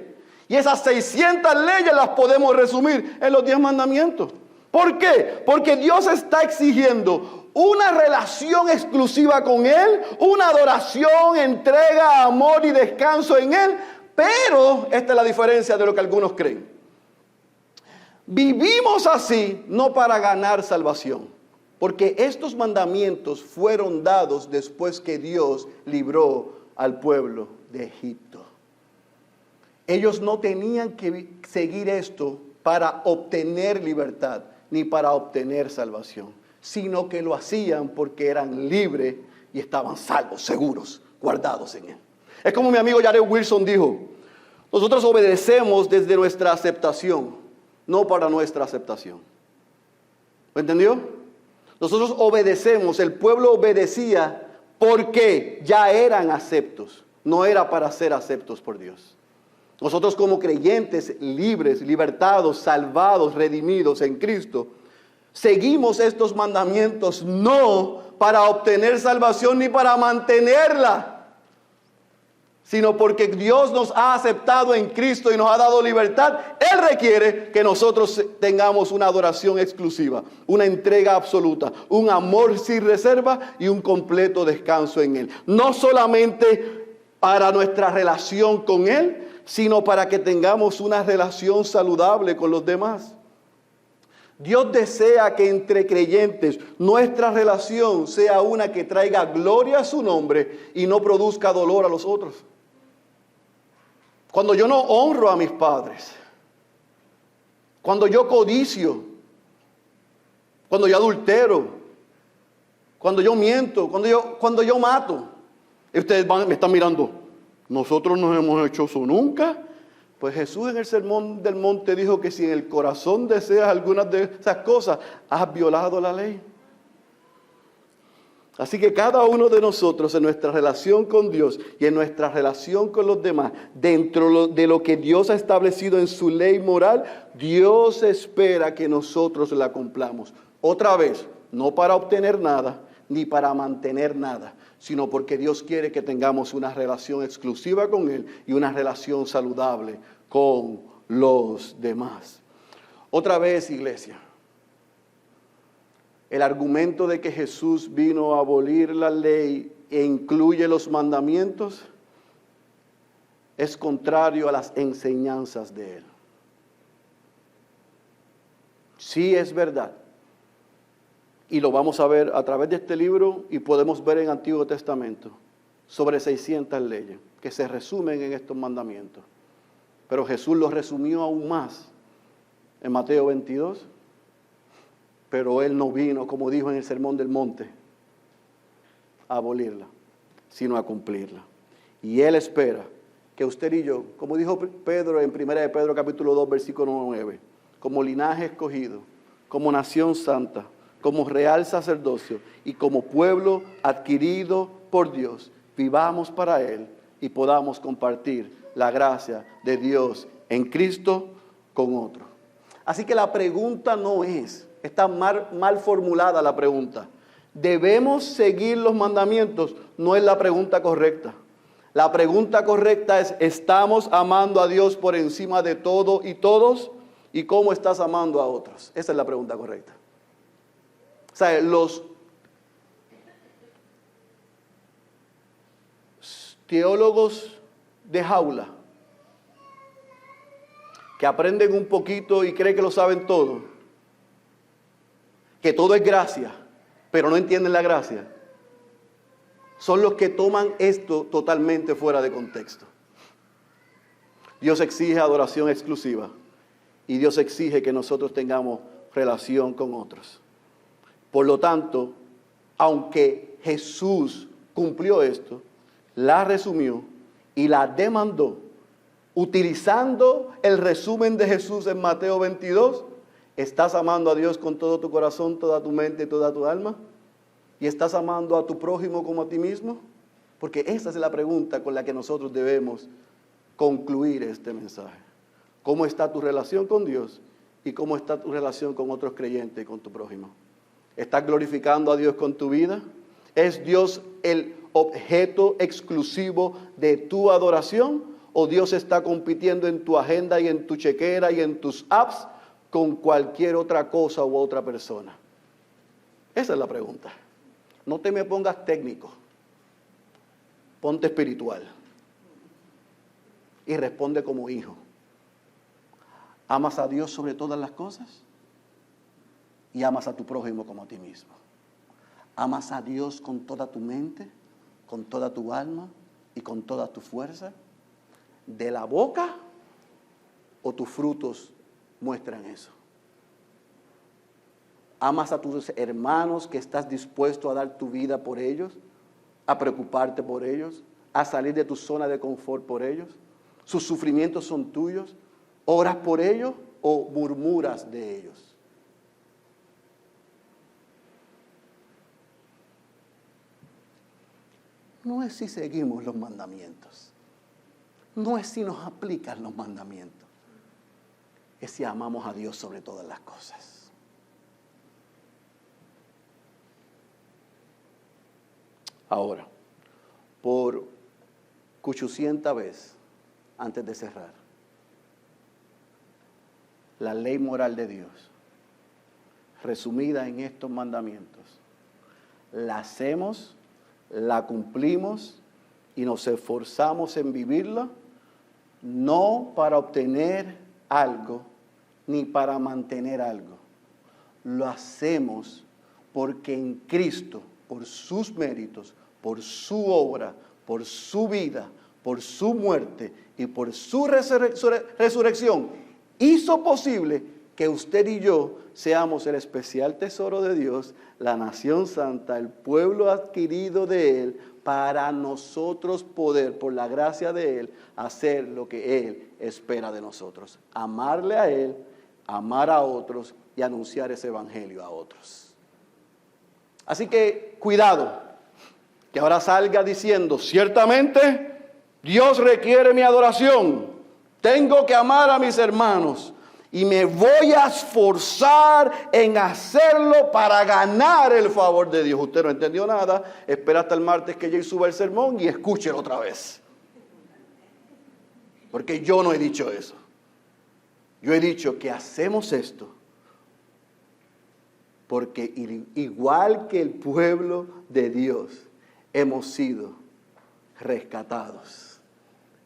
Y esas 600 leyes las podemos resumir en los 10 mandamientos. ¿Por qué? Porque Dios está exigiendo una relación exclusiva con Él, una adoración, entrega, amor y descanso en Él. Pero esta es la diferencia de lo que algunos creen. Vivimos así no para ganar salvación, porque estos mandamientos fueron dados después que Dios libró al pueblo de Egipto. Ellos no tenían que seguir esto para obtener libertad, ni para obtener salvación, sino que lo hacían porque eran libres y estaban salvos, seguros, guardados en Él. Es como mi amigo Jared Wilson dijo, nosotros obedecemos desde nuestra aceptación, no para nuestra aceptación. ¿Lo entendió? Nosotros obedecemos, el pueblo obedecía porque ya eran aceptos, no era para ser aceptos por Dios. Nosotros como creyentes libres, libertados, salvados, redimidos en Cristo, seguimos estos mandamientos no para obtener salvación ni para mantenerla, sino porque Dios nos ha aceptado en Cristo y nos ha dado libertad. Él requiere que nosotros tengamos una adoración exclusiva, una entrega absoluta, un amor sin reserva y un completo descanso en Él. No solamente para nuestra relación con Él, sino para que tengamos una relación saludable con los demás. Dios desea que entre creyentes nuestra relación sea una que traiga gloria a su nombre y no produzca dolor a los otros. Cuando yo no honro a mis padres, cuando yo codicio, cuando yo adultero, cuando yo miento, cuando yo mato, y ustedes me están mirando, nosotros no hemos hecho eso nunca. Pues Jesús en el Sermón del Monte dijo que si en el corazón deseas algunas de esas cosas, has violado la ley. Así que cada uno de nosotros en nuestra relación con Dios y en nuestra relación con los demás, dentro de lo que Dios ha establecido en su ley moral, Dios espera que nosotros la cumplamos. Otra vez, no para obtener nada, ni para mantener nada, sino porque Dios quiere que tengamos una relación exclusiva con Él y una relación saludable con los demás. Otra vez, iglesia. El argumento de que Jesús vino a abolir la ley e incluye los mandamientos es contrario a las enseñanzas de Él. Sí es verdad. Y lo vamos a ver a través de este libro y podemos ver en el Antiguo Testamento sobre 600 leyes que se resumen en estos mandamientos. Pero Jesús los resumió aún más en Mateo 22. Pero Él no vino, como dijo en el Sermón del Monte, a abolirla, sino a cumplirla. Y Él espera que usted y yo, como dijo Pedro en 1 de Pedro capítulo 2, versículo 9, como linaje escogido, como nación santa, como real sacerdocio y como pueblo adquirido por Dios, vivamos para Él y podamos compartir la gracia de Dios en Cristo con otros. Así que la pregunta no es... Está mal formulada la pregunta. ¿Debemos seguir los mandamientos? No es la pregunta correcta. La pregunta correcta es, ¿estamos amando a Dios por encima de todo y todos? ¿Y cómo estás amando a otros? Esa es la pregunta correcta. O sea, los teólogos de jaula, que aprenden un poquito y creen que lo saben todo, que todo es gracia, pero no entienden la gracia, son los que toman esto totalmente fuera de contexto. Dios exige adoración exclusiva y Dios exige que nosotros tengamos relación con otros. Por lo tanto, aunque Jesús cumplió esto, la resumió y la demandó, utilizando el resumen de Jesús en Mateo 22, ¿estás amando a Dios con todo tu corazón, toda tu mente y toda tu alma? ¿Y estás amando a tu prójimo como a ti mismo? Porque esa es la pregunta con la que nosotros debemos concluir este mensaje. ¿Cómo está tu relación con Dios? ¿Y cómo está tu relación con otros creyentes y con tu prójimo? ¿Estás glorificando a Dios con tu vida? ¿Es Dios el objeto exclusivo de tu adoración? ¿O Dios está compitiendo en tu agenda y en tu chequera y en tus apps con cualquier otra cosa u otra persona? Esa es la pregunta. No te me pongas técnico. Ponte espiritual. Y responde como hijo. ¿Amas a Dios sobre todas las cosas? Y amas a tu prójimo como a ti mismo. ¿Amas a Dios con toda tu mente, con toda tu alma y con toda tu fuerza? ¿De la boca o tus frutos muestran eso? ¿Amas a tus hermanos que estás dispuesto a dar tu vida por ellos? ¿A preocuparte por ellos? ¿A salir de tu zona de confort por ellos? ¿Sus sufrimientos son tuyos? ¿Oras por ellos o murmuras de ellos? No es si seguimos los mandamientos. No es si nos aplican los mandamientos. Es si amamos a Dios sobre todas las cosas. Ahora, por 800 veces, antes de cerrar, la ley moral de Dios, resumida en estos mandamientos, la hacemos, la cumplimos y nos esforzamos en vivirla, no para obtener algo, ni para mantener algo. Lo hacemos porque en Cristo, por sus méritos, por su obra, por su vida, por su muerte y por su resurrección, hizo posible que usted y yo seamos el especial tesoro de Dios, la nación santa, el pueblo adquirido de Él, para nosotros poder, por la gracia de Él, hacer lo que Él espera de nosotros. Amarle a Él, amar a otros y anunciar ese evangelio a otros. Así que cuidado, que ahora salga diciendo, ciertamente Dios requiere mi adoración, tengo que amar a mis hermanos y me voy a esforzar en hacerlo para ganar el favor de Dios. Usted no entendió nada, espera hasta el martes que Jay suba el sermón y escúchelo otra vez. Porque yo no he dicho eso. Yo he dicho que hacemos esto porque igual que el pueblo de Dios, hemos sido rescatados,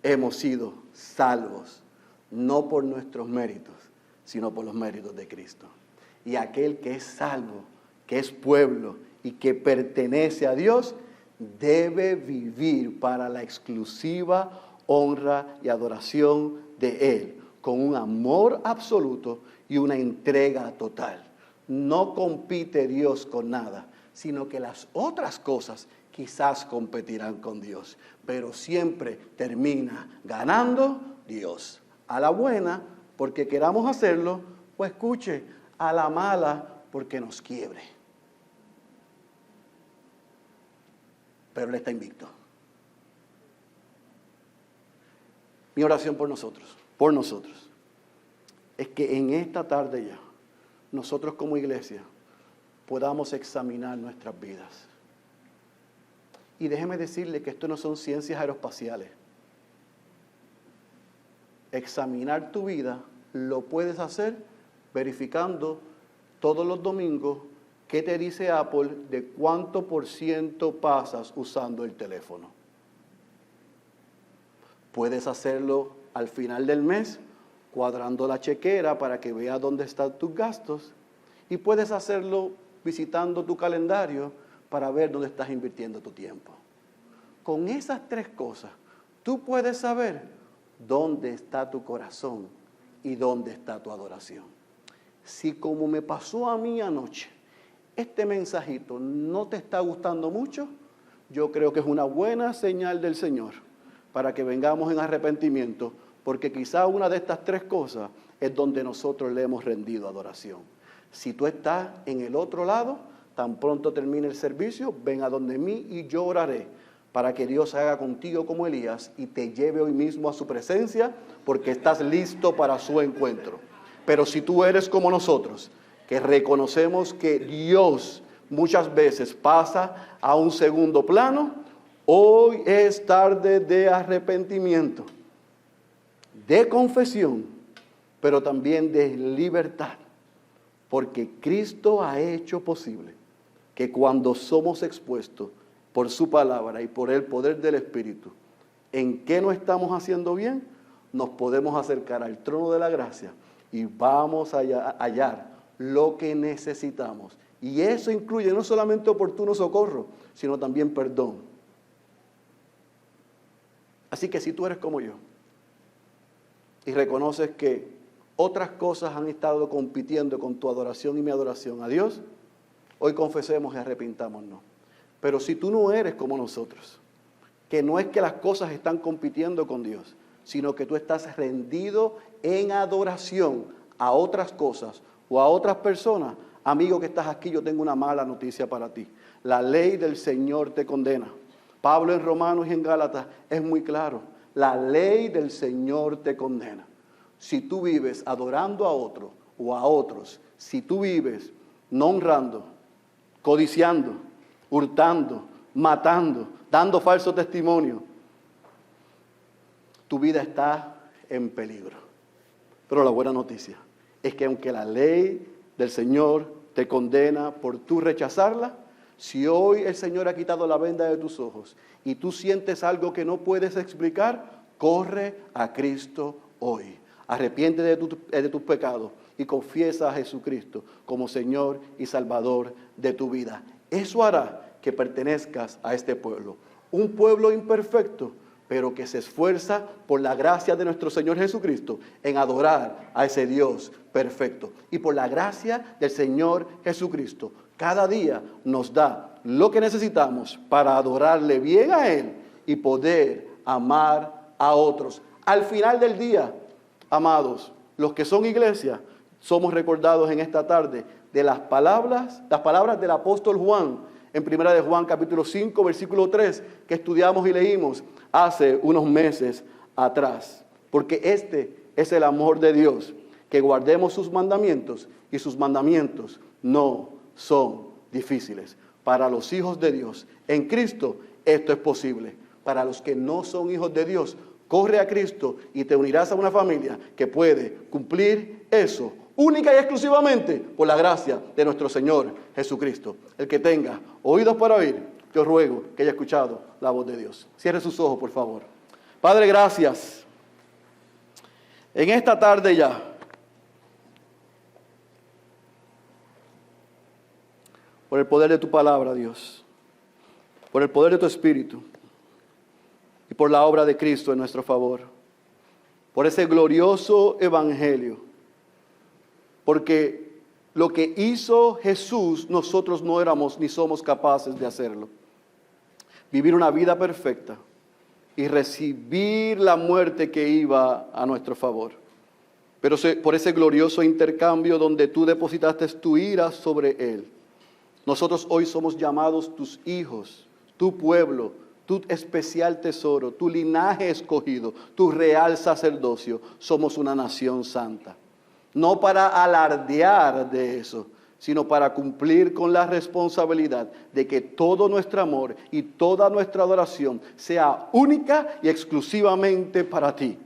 hemos sido salvos, no por nuestros méritos, sino por los méritos de Cristo. Y aquel que es salvo, que es pueblo y que pertenece a Dios, debe vivir para la exclusiva honra y adoración de Él, con un amor absoluto y una entrega total. No compite Dios con nada, sino que las otras cosas quizás competirán con Dios, pero siempre termina ganando Dios. A la buena, porque queramos hacerlo, o escuche, a la mala, porque nos quiebre. Pero Él está invicto. Mi oración por nosotros, es que en esta tarde ya, nosotros como iglesia, podamos examinar nuestras vidas. Y déjeme decirle que esto no son ciencias aeroespaciales. Examinar tu vida lo puedes hacer verificando todos los domingos qué te dice Apple de cuánto % pasas usando el teléfono. Puedes hacerlo al final del mes, cuadrando la chequera para que veas dónde están tus gastos. Y puedes hacerlo visitando tu calendario para ver dónde estás invirtiendo tu tiempo. Con esas tres cosas, tú puedes saber dónde está tu corazón y dónde está tu adoración. Si como me pasó a mí anoche, este mensajito no te está gustando mucho, yo creo que es una buena señal del Señor para que vengamos en arrepentimiento, porque quizá una de estas tres cosas es donde nosotros le hemos rendido adoración. Si tú estás en el otro lado, tan pronto termine el servicio, ven a donde mí y yo oraré para que Dios haga contigo como Elías y te lleve hoy mismo a su presencia, porque estás listo para su encuentro. Pero si tú eres como nosotros, que reconocemos que Dios muchas veces pasa a un segundo plano, hoy es tarde de arrepentimiento, de confesión, pero también de libertad, porque Cristo ha hecho posible que cuando somos expuestos por su palabra y por el poder del Espíritu, en qué no estamos haciendo bien, nos podemos acercar al trono de la gracia y vamos a hallar lo que necesitamos. Y eso incluye no solamente oportuno socorro, sino también perdón. Así que si tú eres como yo y reconoces que otras cosas han estado compitiendo con tu adoración y mi adoración a Dios, hoy confesemos y arrepintámonos. Pero si tú no eres como nosotros, que no es que las cosas están compitiendo con Dios, sino que tú estás rendido en adoración a otras cosas o a otras personas, amigo que estás aquí, yo tengo una mala noticia para ti. La ley del Señor te condena. Pablo en Romanos y en Gálatas es muy claro. La ley del Señor te condena. Si tú vives adorando a otro o a otros, si tú vives no honrando, codiciando, hurtando, matando, dando falso testimonio, tu vida está en peligro. Pero la buena noticia es que aunque la ley del Señor te condena por tú rechazarla, si hoy el Señor ha quitado la venda de tus ojos y tú sientes algo que no puedes explicar, corre a Cristo hoy. Arrepiéntete de tus pecados y confiesa a Jesucristo como Señor y Salvador de tu vida. Eso hará que pertenezcas a este pueblo. Un pueblo imperfecto, pero que se esfuerza por la gracia de nuestro Señor Jesucristo en adorar a ese Dios perfecto. Y por la gracia del Señor Jesucristo, cada día nos da lo que necesitamos para adorarle bien a Él y poder amar a otros. Al final del día, amados, los que son iglesia, somos recordados en esta tarde de las palabras del apóstol Juan, en primera de Juan capítulo 5, versículo 3, que estudiamos y leímos hace unos meses atrás. Porque este es el amor de Dios, que guardemos sus mandamientos, y sus mandamientos no son difíciles. Para los hijos de Dios, en Cristo, esto es posible. Para los que no son hijos de Dios, corre a Cristo y te unirás a una familia que puede cumplir eso única y exclusivamente por la gracia de nuestro Señor Jesucristo. El que tenga oídos para oír, yo ruego que haya escuchado la voz de Dios. Cierre sus ojos, por favor. Padre, gracias. En esta tarde ya, por el poder de tu palabra, Dios, por el poder de tu Espíritu y por la obra de Cristo en nuestro favor, por ese glorioso evangelio, porque lo que hizo Jesús, nosotros no éramos ni somos capaces de hacerlo. Vivir una vida perfecta y recibir la muerte que iba a nuestro favor. Pero por ese glorioso intercambio donde tú depositaste tu ira sobre Él, nosotros hoy somos llamados tus hijos, tu pueblo, tu especial tesoro, tu linaje escogido, tu real sacerdocio. Somos una nación santa. No para alardear de eso, sino para cumplir con la responsabilidad de que todo nuestro amor y toda nuestra adoración sea única y exclusivamente para ti.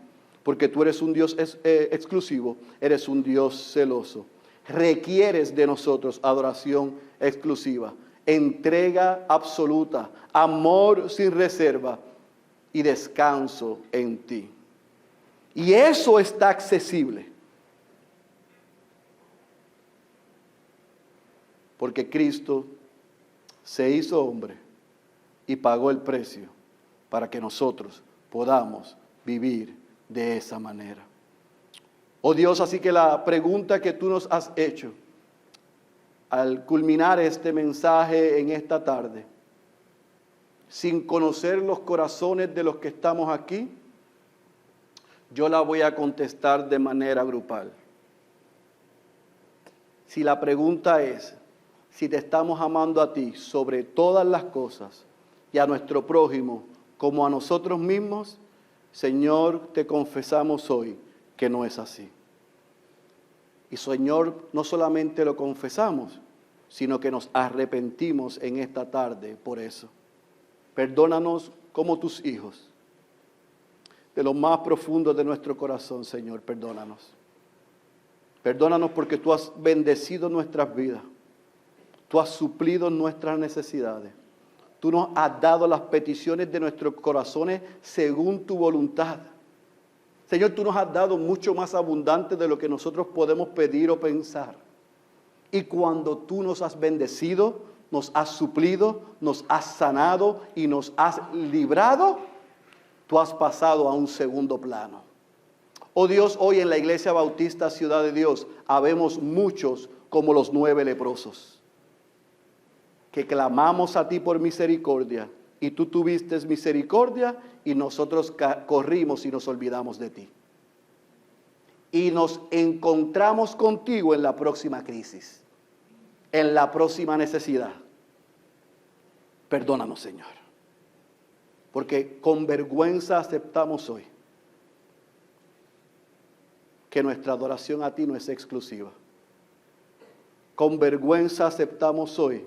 Porque tú eres un Dios exclusivo, eres un Dios celoso. Requieres de nosotros adoración exclusiva, entrega absoluta, amor sin reserva y descanso en ti. Y eso está accesible. Porque Cristo se hizo hombre y pagó el precio para que nosotros podamos vivir de esa manera. Oh Dios, así que la pregunta que tú nos has hecho al culminar este mensaje en esta tarde, sin conocer los corazones de los que estamos aquí, yo la voy a contestar de manera grupal. Si la pregunta es, si te estamos amando a ti sobre todas las cosas y a nuestro prójimo como a nosotros mismos, Señor, te confesamos hoy que no es así. Y Señor, no solamente lo confesamos, sino que nos arrepentimos en esta tarde por eso. Perdónanos como tus hijos. De lo más profundo de nuestro corazón, Señor, perdónanos. Perdónanos porque tú has bendecido nuestras vidas. Tú has suplido nuestras necesidades. Tú nos has dado las peticiones de nuestros corazones según tu voluntad. Señor, tú nos has dado mucho más abundante de lo que nosotros podemos pedir o pensar. Y cuando tú nos has bendecido, nos has suplido, nos has sanado y nos has librado, tú has pasado a un segundo plano. Oh Dios, hoy en la Iglesia Bautista Ciudad de Dios, habemos muchos como los 9 leprosos, que clamamos a ti por misericordia, y tú tuviste misericordia, y nosotros corrimos y nos olvidamos de ti. Y nos encontramos contigo en la próxima crisis, en la próxima necesidad. Perdónanos, Señor, porque con vergüenza aceptamos hoy que nuestra adoración a ti no es exclusiva. Con vergüenza aceptamos hoy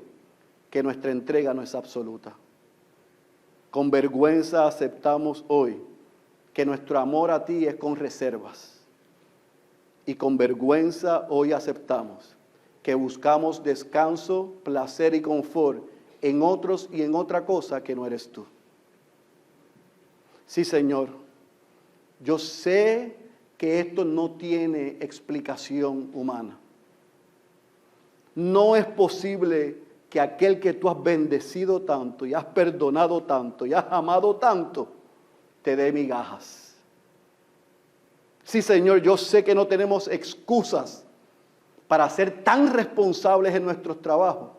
que nuestra entrega no es absoluta. Con vergüenza aceptamos hoy que nuestro amor a ti es con reservas. Y con vergüenza hoy aceptamos que buscamos descanso, placer y confort en otros y en otra cosa que no eres tú. Sí, Señor, yo sé que esto no tiene explicación humana. No es posible que aquel que tú has bendecido tanto y has perdonado tanto y has amado tanto, te dé migajas. Sí, Señor, yo sé que no tenemos excusas para ser tan responsables en nuestros trabajos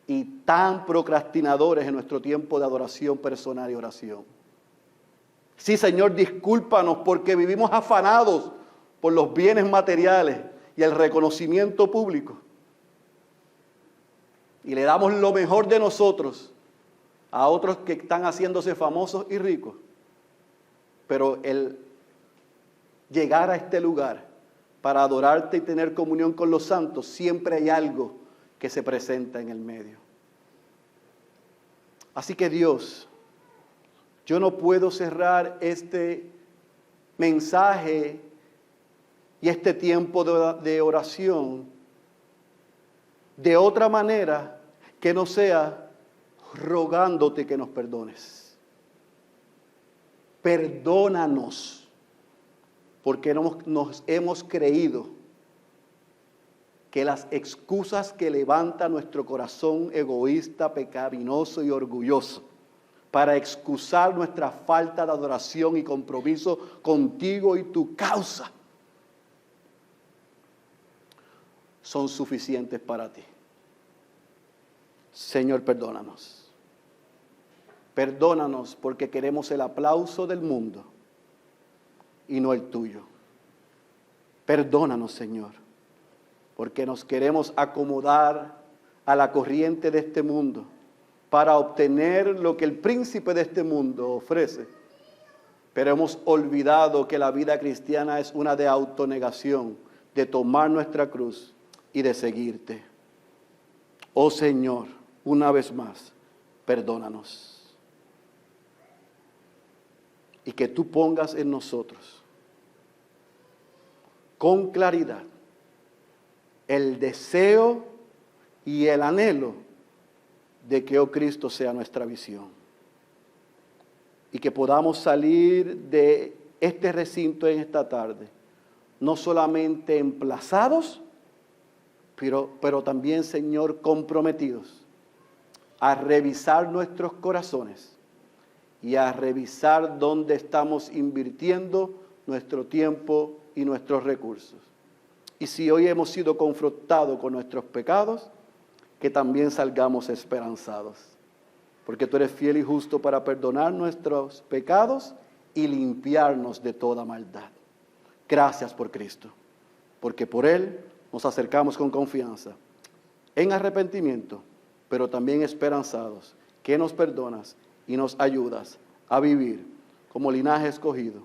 y tan procrastinadores en nuestro tiempo de adoración personal y oración. Sí, Señor, discúlpanos porque vivimos afanados por los bienes materiales y el reconocimiento público. Y le damos lo mejor de nosotros a otros que están haciéndose famosos y ricos. Pero el llegar a este lugar para adorarte y tener comunión con los santos, siempre hay algo que se presenta en el medio. Así que Dios, yo no puedo cerrar este mensaje y este tiempo de oración de otra manera que no sea rogándote que nos perdones. Perdónanos, porque nos hemos creído que las excusas que levanta nuestro corazón egoísta, pecaminoso y orgulloso para excusar nuestra falta de adoración y compromiso contigo y tu causa son suficientes para ti. Señor, perdónanos. Perdónanos porque queremos el aplauso del mundo y no el tuyo. Perdónanos, Señor, porque nos queremos acomodar a la corriente de este mundo para obtener lo que el príncipe de este mundo ofrece. Pero hemos olvidado que la vida cristiana es una de autonegación, de tomar nuestra cruz y de seguirte. Oh Señor, una vez más, perdónanos. Y que tú pongas en nosotros con claridad el deseo y el anhelo de que, oh Cristo, sea nuestra visión. Y que podamos salir de este recinto en esta tarde, no solamente emplazados, pero también, Señor, comprometidos a revisar nuestros corazones y a revisar dónde estamos invirtiendo nuestro tiempo y nuestros recursos. Y si hoy hemos sido confrontados con nuestros pecados, que también salgamos esperanzados. Porque tú eres fiel y justo para perdonar nuestros pecados y limpiarnos de toda maldad. Gracias por Cristo, porque por Él nos acercamos con confianza, en arrepentimiento, pero también esperanzados, que nos perdonas y nos ayudas a vivir como linaje escogido,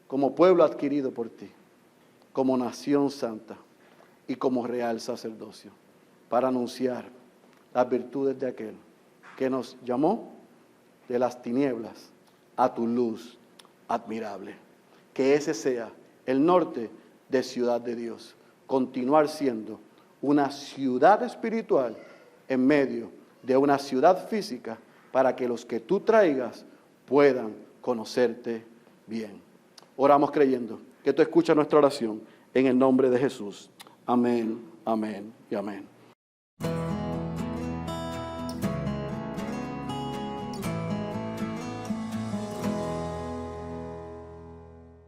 como pueblo adquirido por ti, como nación santa y como real sacerdocio, para anunciar las virtudes de aquel que nos llamó de las tinieblas a tu luz admirable. Que ese sea el norte de Ciudad de Dios, continuar siendo una ciudad espiritual en medio de una ciudad física, para que los que tú traigas puedan conocerte bien. Oramos creyendo que tú escuchas nuestra oración en el nombre de Jesús. Amén, amén y amén.